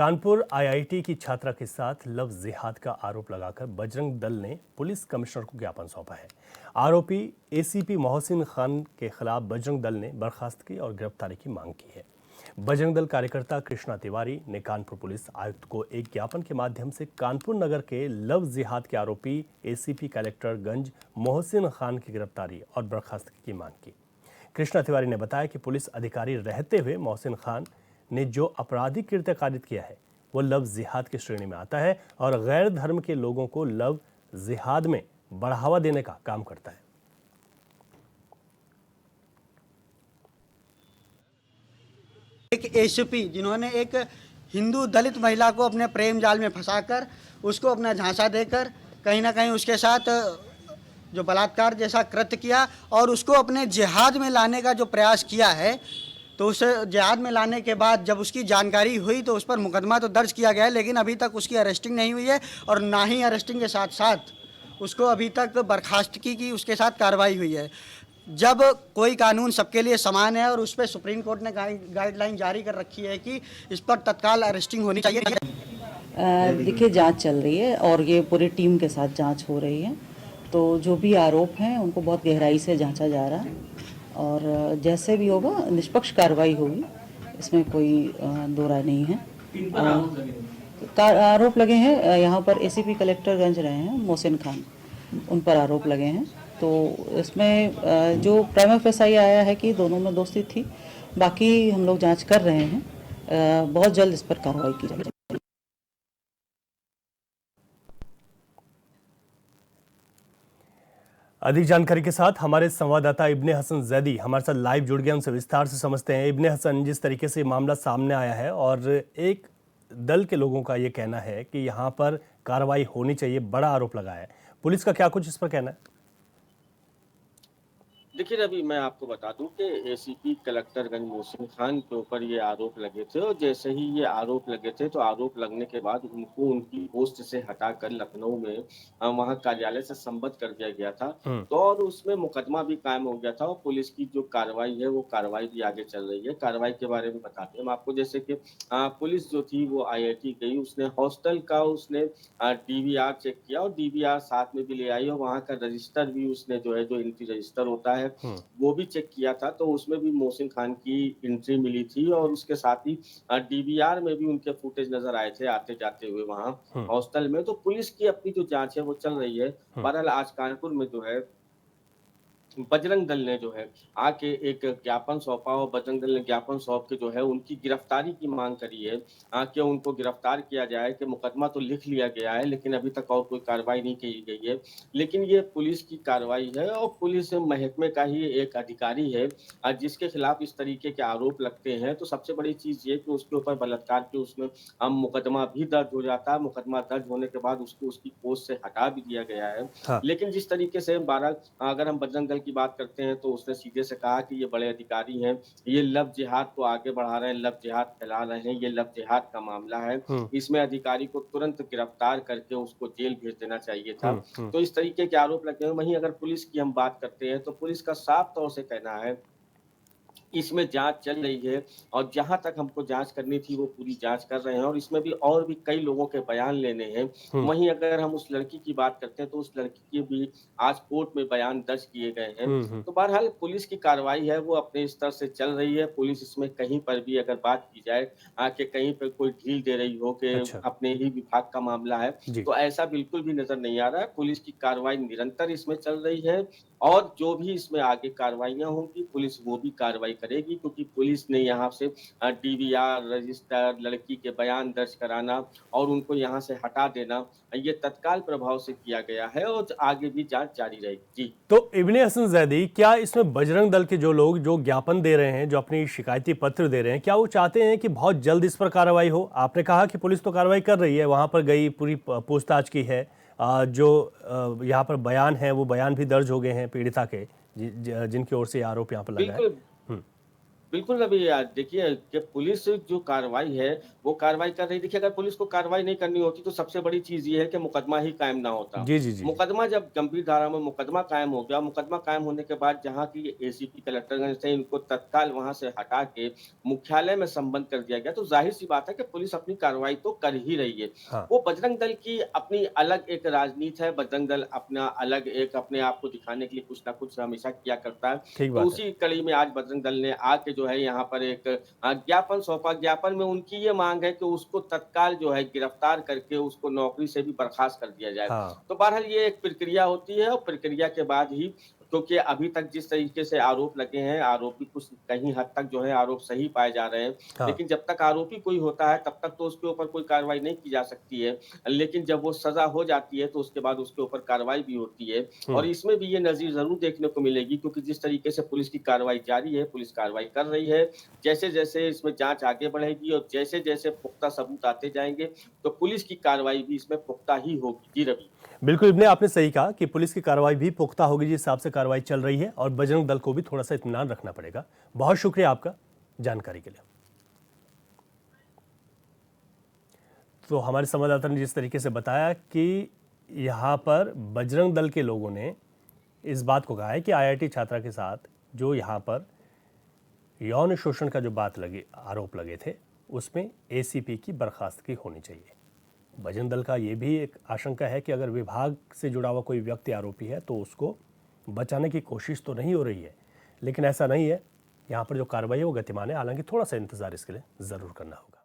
Kanpur IIT की छात्रा के साथ लव जिहाद का आरोप लगाकर बजरंग दल ने पुलिस कमिश्नर को ज्ञापन सौंपा है। आरोपी एसीपी मोहसिन खान के खिलाफ बजरंग दल ने बर्खास्तगी और गिरफ्तारी की मांग की है। बजरंग दल कार्यकर्ता कृष्णा तिवारी ने कानपुर पुलिस आयुक्त को एक ज्ञापन के माध्यम से कानपुर नगर के लव जिहाद के आरोपी एसीपी कलेक्टरगंज मोहसिन खान की गिरफ्तारी और बर्खास्तगी की मांग की। कृष्णा तिवारी ने बताया कि पुलिस अधिकारी रहते हुए मोहसिन खान ने जो आपराधिक कृत्य कारित किया है वो लव जिहाद की श्रेणी में आता है और गैर धर्म के लोगों को लव जिहाद में बढ़ावा देने का काम करता है। एक एसीपी जिन्होंने एक हिंदू दलित महिला को अपने प्रेम जाल में फंसाकर उसको अपना झांसा देकर कहीं ना कहीं उसके साथ जो बलात्कार जैसा कृत्य किया और उसको अपने जिहाद में लाने का जो प्रयास किया है, तो उस जिहाद में लाने के बाद जब उसकी जानकारी हुई तो उस पर मुकदमा तो दर्ज किया गया है, लेकिन अभी तक उसकी अरेस्टिंग नहीं हुई है और ना ही अरेस्टिंग के साथ साथ उसको अभी तक बर्खास्तगी की उसके साथ कार्रवाई हुई है। जब कोई कानून सबके लिए समान है और उस पर सुप्रीम कोर्ट ने गाइडलाइन जारी कर रखी है कि इस पर तत्काल अरेस्टिंग होनी चाहिए। देखिए, जांच चल रही है और ये पूरी टीम के साथ जांच हो रही है, तो जो भी आरोप हैं उनको बहुत गहराई से जांचा जा रहा है और जैसे भी होगा निष्पक्ष कार्रवाई होगी, इसमें कोई दो राय नहीं है। आरोप लगे हैं यहाँ पर एसीपी कलेक्टरगंज रहे हैं मोहसिन खान, उन पर आरोप लगे हैं। तो इसमें जो प्राइमा फेसाई आया है कि दोनों में दोस्ती थी, बाकी हम लोग जांच कर रहे हैं, बहुत जल्द इस पर कार्रवाई की जाएगी। अधिक जानकारी के साथ हमारे संवाददाता इब्ने हसन जैदी हमारे साथ लाइव जुड़ गए, उनसे विस्तार से समझते हैं। इब्ने हसन, जिस तरीके से मामला सामने आया है और एक दल के लोगों का ये कहना है कि यहाँ पर कार्रवाई होनी चाहिए, बड़ा आरोप लगा है, पुलिस का क्या कुछ इस पर कहना है? देखिए रवि, मैं आपको बता दूं कि एसीपी कलेक्टरगंज मोहसिन खान के ऊपर ये आरोप लगे थे और जैसे ही ये आरोप लगे थे तो आरोप लगने के बाद उनको उनकी पोस्ट से हटाकर लखनऊ में वहां कार्यालय से संबद्ध कर दिया गया था। तो और उसमें मुकदमा भी कायम हो गया था और पुलिस की जो कार्रवाई है वो कार्रवाई भी आगे चल रही है। कार्रवाई के बारे में बताते हैं हम आपको, जैसे कि पुलिस जो थी वो आईआईटी गई, उसने हॉस्टल का उसने डीवीआर चेक किया और डीवीआर साथ में भी ले आई और वहाँ का रजिस्टर भी उसने जो है, जो एंट्री रजिस्टर होता है वो भी चेक किया था। तो उसमें भी मोहसिन खान की एंट्री मिली थी और उसके साथ ही डीवीआर में भी उनके फुटेज नजर आए थे आते जाते हुए वहां हॉस्टल में। तो पुलिस की अपनी जो जांच है वो चल रही है। बहरहाल आज कानपुर में जो है बजरंग दल ने जो है आके एक ज्ञापन सौंपा और बजरंग दल ने ज्ञापन सौंप के जो है उनकी गिरफ्तारी की मांग करी है कि उनको गिरफ्तार किया जाए। कि मुकदमा तो लिख लिया गया है लेकिन अभी तक और कोई कार्रवाई नहीं की गई है, लेकिन ये पुलिस की कार्रवाई है और पुलिस महकमे का ही एक अधिकारी है जिसके खिलाफ इस तरीके के आरोप लगते हैं। तो सबसे बड़ी चीज ये कि उसके ऊपर बलात्कार के उसमें मुकदमा भी दर्ज हो जाता है। मुकदमा दर्ज होने के बाद उसको उसकी पोस्ट से हटा भी दिया गया है। हाँ। लेकिन जिस तरीके से अगर हम बजरंग दल की बात करते हैं तो उसने सीधे से कहा कि ये बड़े अधिकारी हैं, ये लव जिहाद को आगे बढ़ा रहे हैं, लव जिहाद फैला रहे हैं, ये लव जिहाद का मामला है, इसमें अधिकारी को तुरंत गिरफ्तार करके उसको जेल भेज देना चाहिए था। तो इस तरीके के आरोप लगते हैं। वहीं अगर पुलिस की हम बात करते हैं तो पुलिस का साफ तौर से कहना है इसमें जांच चल रही है और जहां तक हमको जांच करनी थी वो पूरी जांच कर रहे हैं और इसमें भी और भी कई लोगों के बयान लेने हैं। वहीं अगर हम उस लड़की की बात करते हैं तो उस लड़की के भी आज कोर्ट में बयान दर्ज किए गए हैं। तो बहरहाल पुलिस की कार्रवाई है वो अपने स्तर से चल रही है। पुलिस इसमें कहीं पर भी अगर बात की जाए कि कहीं पर कोई ढील दे रही हो कि अच्छा। अपने ही विभाग का मामला है, तो ऐसा बिल्कुल भी नजर नहीं आ रहा है। पुलिस की कार्रवाई निरंतर इसमें चल रही है और जो भी इसमें आगे कार्रवाइयां होंगी पुलिस वो भी कार्रवाई करेगी, क्योंकि पुलिस ने यहाँ से डीवीआर रजिस्टर, लड़की के बयान दर्ज कराना और उनको यहाँ से हटा देना ये तत्काल प्रभाव से किया गया है और आगे भी जांच जारी रहेगी। जी, तो इब्ने हसन जैदी, क्या इसमें बजरंग दल के जो लोग जो ज्ञापन दे रहे हैं, जो अपनी शिकायती पत्र दे रहे हैं, क्या वो चाहते हैं कि बहुत जल्द इस पर कार्रवाई हो? आपने कहा कि पुलिस तो कार्रवाई कर रही है, वहां पर गई, पूरी पूछताछ की है, जो यहाँ पर बयान है वो बयान भी दर्ज हो गए हैं पीड़िता के, जिनकी ओर से आरोप यहाँ पर लगा है। बिल्कुल बिल्कुल, अभी देखिए कि पुलिस जो कार्रवाई है, वो कार्रवाई कर रही है। देखिए, अगर पुलिस को कार्रवाई नहीं करनी होती, तो सबसे बड़ी चीज़ ये है कि मुकदमा ही कायम ना होता। जी, जी, जी, जी। मुकदमा जब गंभीर धारा में मुकदमा कायम हो गया, मुकदमा कायम होने के बाद जहाँ की एसीपी कलेक्टरगंज थे, इनको तत्काल वहाँ से हटा के मुख्यालय में संबंध कर दिया गया। तो ज़ाहिर-सी बात है कि पुलिस अपनी कार्रवाई तो कर ही रही है। हाँ, वो बजरंग दल की अपनी अलग एक राजनीति है, बजरंग दल अपना अलग एक अपने आप को दिखाने के लिए कुछ न कुछ हमेशा किया करता है। ठीक तो बात है। उसी कड़ी में आज बजरंग दल ने आके जो है यहाँ पर एक ज्ञापन सौंपा। ज्ञापन में उनकी ये माँग है कि उसको तत्काल जो है गिरफ्तार करके उसको नौकरी से भी बर्खास्त कर दिया जाए। हाँ, तो बहरहाल ये एक प्रक्रिया होती है और प्रक्रिया के बाद ही क्योंकि अभी तक जिस तरीके से आरोप लगे हैं, आरोपी कुछ कहीं हद तक जो है आरोप सही पाए जा रहे हैं। हाँ। लेकिन जब तक आरोपी कोई होता है तब तक तो उसके ऊपर कोई कार्रवाई नहीं की जा सकती है। लेकिन जब वो सज़ा हो जाती है तो उसके बाद उसके ऊपर कार्रवाई भी होती है। और हुँ, इसमें भी ये नज़ीर ज़रूर देखने को मिलेगी क्योंकि जिस तरीके से पुलिस की कार्रवाई जारी है, पुलिस कार्रवाई कर रही है। जैसे-जैसे इसमें जाँच आगे बढ़ेगी और जैसे-जैसे पुख्ता सबूत आते जाएँगे, तो पुलिस की कार्रवाई भी इसमें पुख्ता ही होगी। जी, रवि। बिल्कुल इब्ने आपने सही कहा कि पुलिस की कार्रवाई भी पुख्ता होगी जिस हिसाब से कार्रवाई चल रही है और बजरंग दल को भी थोड़ा-सा इत्मीनान रखना पड़ेगा। बहुत शुक्रिया आपका जानकारी के लिए। तो हमारे संवाददाता ने जिस तरीके से बताया कि यहाँ पर बजरंग दल के लोगों ने इस बात को कहा है कि आईआईटी छात्रा के साथ जो यहाँ पर यौन शोषण का जो आरोप लगे थे उसमें एसीपी की बर्खास्तगी होनी चाहिए। बजरंग दल का ये भी एक आशंका है कि अगर विभाग से जुड़ा हुआ कोई व्यक्ति आरोपी है तो उसको बचाने की कोशिश तो नहीं हो रही है, लेकिन ऐसा नहीं है। यहाँ पर जो कार्रवाई है वो गतिमान है, हालांकि थोड़ा सा इंतजार इसके लिए ज़रूर करना होगा।